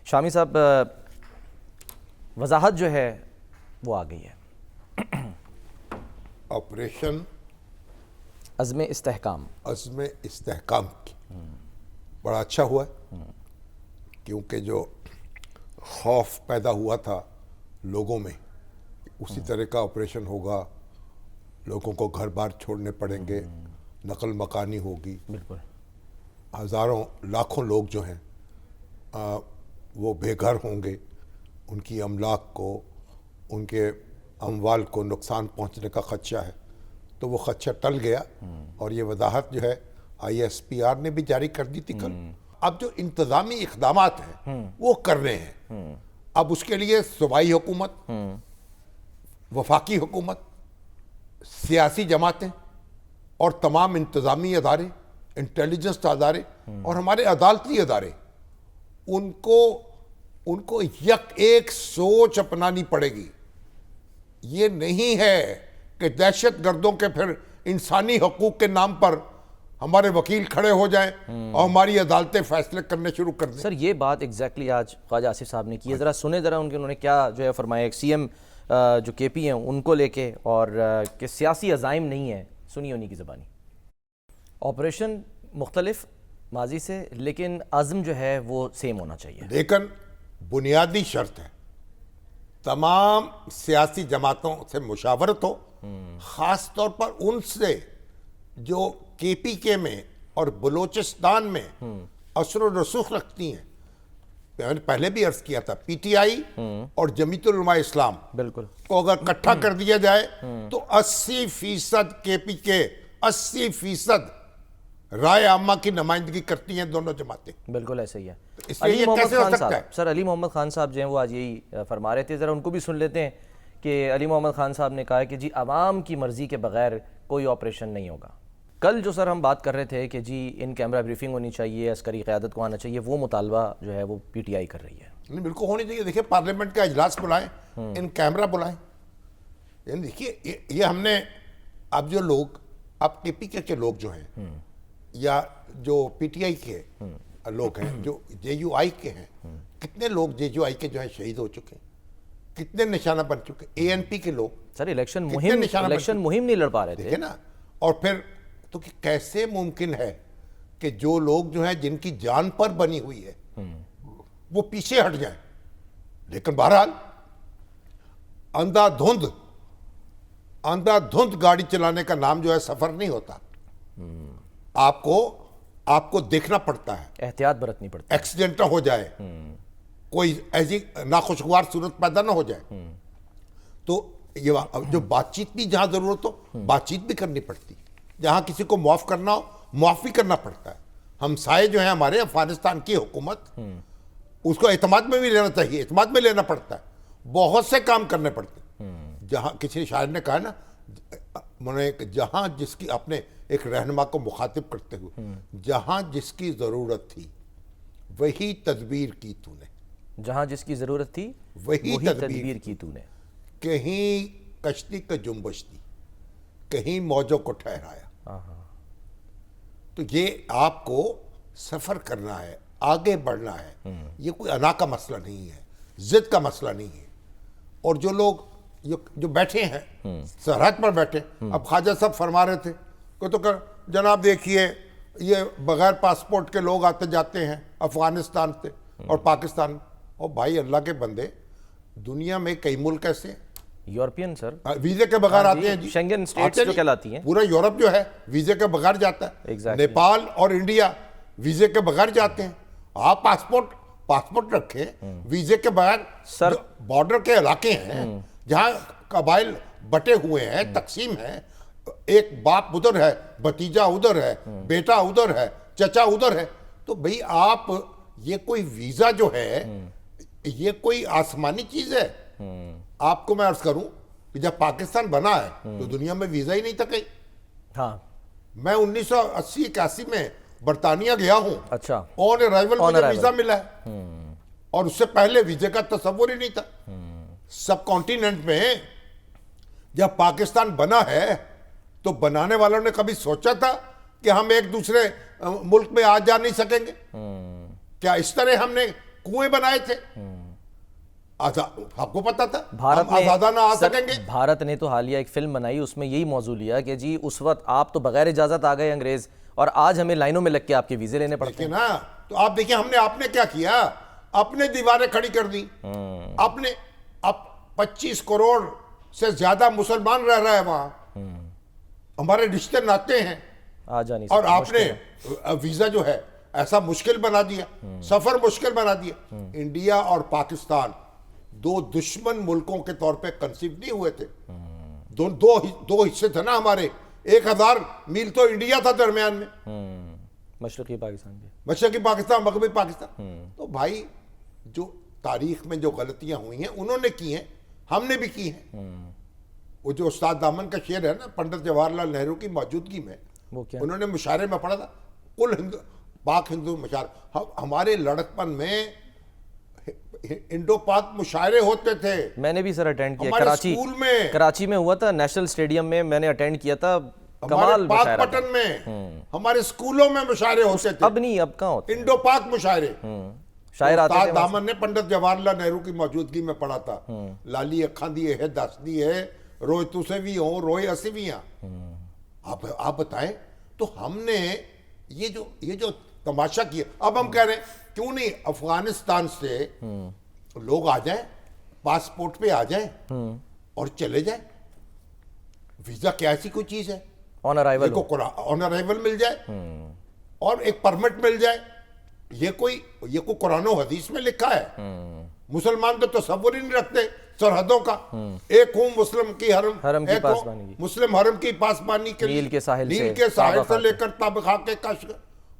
शामी साहब, वजाहत जो है वो आ गई है। ऑपरेशन अज़्म इस्तेहकाम की बड़ा अच्छा हुआ है, क्योंकि जो खौफ पैदा हुआ था लोगों में उसी तरह का ऑपरेशन होगा, लोगों को घर बार छोड़ने पड़ेंगे, नकल मकानी होगी, बिल्कुल हज़ारों लाखों लोग जो हैं वो बेघर होंगे, उनकी अमलाक को, उनके अमवाल को नुकसान पहुंचने का ख़दशा है। तो वो ख़दशा टल गया और ये वजाहत जो है ISPR ने भी जारी कर दी थी कल। अब जो इंतज़ामी इक़दामात हैं वो कर रहे हैं। अब उसके लिए सूबाई हुकूमत, वफाकी हुकूमत, सियासी जमातें और तमाम इंतज़ामी अदारे, इंटेलिजेंस अदारे और हमारे अदालती अदारे, उनको एक सोच अपनानी पड़ेगी। ये नहीं है कि दहशत गर्दों के फिर इंसानी हकूक के नाम पर हमारे वकील खड़े हो जाएं और हमारी अदालतें फैसले करने शुरू कर दें। सर, ये बात एग्जैक्टली आज ख्वाजा आसिफ साहब ने की है। ज़रा सुने ज़रा उन्होंने क्या जो है फरमाया। एक CM जो KP हैं उनको लेके, और कि सियासी अज़ाइम नहीं है, सुनिए उन्हीं की ज़बानी। ऑपरेशन मुख्तलिफ माजी से, लेकिन अज़्म जो है वो सेम होना चाहिए। लेकिन बुनियादी शर्त है तमाम सियासी जमातों से मुशावरत हो, ख़ास तौर पर उनसे जो KPK में और बलूचिस्तान में असर व रसूख रखती हैं। मैंने पहले भी अर्ज किया था, PTI और जमीयतुल उलमा इस्लाम बिल्कुल को अगर इकट्ठा कर दिया जाए तो 80% KPK, 80% राय आमा की नुमाइंदगी करती हैं दोनों जमातें। बिल्कुल ऐसे ही है। इसलिए अली ये मोहम्मद कैसे हो खान सकता साहब, है? सर अली मोहम्मद खान साहब जो हैं वो आज यही फरमा रहे थे। ज़रा उनको भी सुन लेते हैं कि अली मोहम्मद खान साहब ने कहा कि जी आवाम की मर्ज़ी के बगैर कोई ऑपरेशन नहीं होगा। कल जो सर हम बात कर रहे थे कि जी इन कैमरा ब्रीफिंग होनी चाहिए, अस्करी क़यादत को आना चाहिए, वो मुतालबा जो है वो PTI कर रही है। नहीं, बिल्कुल होनी चाहिए। देखिए, पार्लियामेंट का इजलास बुलाएं, इन कैमरा बुलाएं। देखिए ये हमने, अब जो लोग, अब KPK के लोग जो हैं या जो PTI के लोग हैं, जो JUI के हैं, कितने लोग JUI के जो है शहीद हो चुके हैं, कितने निशाना बन चुके, ANP के लोग सर इलेक्शन कितने मुहिम नहीं लड़ पा रहे थे। देखिए ना। और फिर तो कि कैसे मुमकिन है कि जो लोग जो हैं जिनकी जान पर बनी हुई है वो पीछे हट जाएं। लेकिन बहरहाल अंधाधुंध गाड़ी चलाने का नाम जो है सफर नहीं होता। आपको देखना पड़ता है, एहतियात बरतनी पड़ती है, एक्सीडेंट ना हो जाए, कोई ऐसी नाखुशगवार सूरत पैदा ना हो जाए। तो ये जो बातचीत भी, जहां जरूरत हो बातचीत भी करनी पड़ती, जहां किसी को माफ करना हो माफ भी करना पड़ता है। हमसाये जो है हमारे अफगानिस्तान की हुकूमत, उसको एतमाद में भी लेना चाहिए, एतमाद में लेना पड़ता है, बहुत से काम करने पड़ते हैं। जहां किसी शायर ने कहा ना, मैंने जहां जिसकी, अपने एक रहनुमा को मुखातिब करते हुए, जहां जिसकी जरूरत थी वही तदबीर की तूने, जहां जिसकी जरूरत थी वही तदबीर की तूने। कहीं कश्ती का जुम्बश दी, कहीं मौजों को ठहराया। तो ये आपको सफर करना है, आगे बढ़ना है। ये कोई अना का मसला नहीं है, जिद का मसला नहीं है। और जो लोग जो बैठे हैं सरहद पर बैठे, अब ख्वाजा साहब फरमा रहे थे कि तो जनाब देखिए ये बगैर पासपोर्ट के लोग आते जाते हैं अफगानिस्तान से और पाकिस्तान। और भाई अल्लाह के बंदे, दुनिया में कई मुल्क ऐसे हैं यूरोपियन सर वीजे के बगैर आते हैं जी, शेंगन स्टेट्स जो कहलाती हैं। पूरा यूरोप जो है वीजे के बगैर जाता है। नेपाल और इंडिया वीजे के बगैर जाते हैं। आप पासपोर्ट रखें, वीजे के बगैर। सर बॉर्डर के इलाके हैं जहां कबाइल बटे हुए हैं, तकसीम है, एक बाप उधर है, भतीजा उधर है, बेटा उधर है, चचा उधर है। तो भाई आप, ये कोई वीजा जो है ये कोई आसमानी चीज है? आपको मैं अर्ज करूं कि जब पाकिस्तान बना है तो दुनिया में वीजा ही नहीं था कहीं। हाँ, मैं 1980-81 में बरतानिया गया हूं। अच्छा, ऑन अराइवल मुझे वीजा मिला है, और उससे पहले वीजे का तस्वुर ही नहीं था। सब कॉन्टिनेंट में जब पाकिस्तान बना है तो बनाने वालों ने कभी सोचा था कि हम एक दूसरे मुल्क में आ जा नहीं सकेंगे? क्या इस तरह हमने कुएं बनाए थे। आपको पता था भारत हम ने आजादाना आ सर, सकेंगे। भारत ने तो हालिया एक फिल्म बनाई, उसमें यही मौजू लिया कि जी उस वक्त आप तो बगैर इजाजत आ गए अंग्रेज, और आज हमें लाइनों में लग के आपके वीजे लेने पड़ते देखिए हैं। ना, तो आप देखिए आपने क्या किया, अपने दीवारें खड़ी कर दी। आपने अब 25 करोड़ से ज्यादा मुसलमान रह रहे हैं वहां, हमारे रिश्ते नाते हैं, आ जा नहीं और सकते, आपने वीजा जो है ऐसा मुश्किल बना दिया, सफर मुश्किल बना दिया। इंडिया और पाकिस्तान दो दुश्मन मुल्कों के तौर पे कंसीव नहीं हुए थे। दो हिस्से थे ना हमारे, 1000 मील तो इंडिया था दरमियान में, मशरकी पाकिस्तान के। मशरकी पाकिस्तान, मगरबी पाकिस्तान। तो भाई जो तारीख में जो गलतियां हुई हैं उन्होंने की हैं, हमने भी की हैं। वो जो उस्ताद दामन का शेर है ना, पंडित जवाहरलाल नेहरू की मौजूदगी में, वो क्या? उन्होंने मुशायरे में पढ़ा था, कुल हिंदू पाक हिंदू मुशायरे। हमारे लड़कपन में इंडो पाक मुशायरे होते थे। मैंने भी सर अटेंड किया, हमारे कराची स्कूल में, कराची में हुआ था, नेशनल स्टेडियम में मैंने अटेंड किया था। हमारे कमाल पाक मुशायरा था। पटन में, हमारे स्कूलों में मुशायरे होते थे। अब नहीं, अब कहाँ होते इंडो पाक मुशायरे। शायर आते उस्ताद थे वहाँ से। दामन ने पंडित जवाहरलाल नेहरू की मौजूदगी में पढ़ा था, लाली अखा दिए है दस दी है, रोए तुसे भी हो रोए असी भी हैं। आप बताएं, तो हमने ये जो तमाशा किया। अब हम कह रहे हैं क्यों नहीं अफगानिस्तान से लोग आ जाएं, पासपोर्ट पे आ जाएं और चले जाएं। वीजा क्या ऐसी कोई चीज है, ऑन अराइवल ऑन अराइवल मिल जाए और एक परमिट मिल जाए। ये कोई कुरान और हदीस में लिखा है। मुसलमान तो तसव्वुर ही नहीं रखते सरहदों का। एक हूं मुस्लिम की हरम की एक पासबानी की। मुस्लिम हरम की पासबानी के नील के साहिल से लेकर तबखा के कश।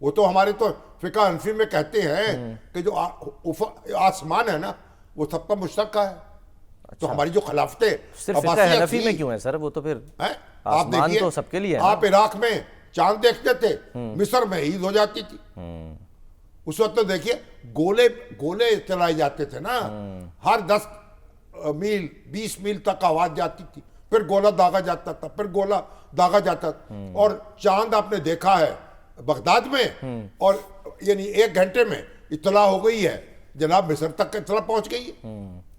वो तो हमारे तो फिका हनफी में कहते हैं कि जो आसमान है ना वो सबका मुश्तरका है। तो हमारी जो खिलाफतें सिर्फ फिका हनफी में क्यों है सर? वो तो फिर आप देखिए, तो सबके लिए है आप इराक में चांद देखते थे, मिस्र में ईद हो जाती थी। उस वक्त तो देखिए गोले चलाए जाते थे ना, हर 10 मील 20 मील तक आवाज जाती थी, फिर गोला दागा जाता था, फिर गोला दागा जाता था। और चांद आपने देखा है बगदाद में, और यानी 1 घंटे में इत्तला हो गई है, जनाब मिस्र तक इत्तला पहुंच गई है।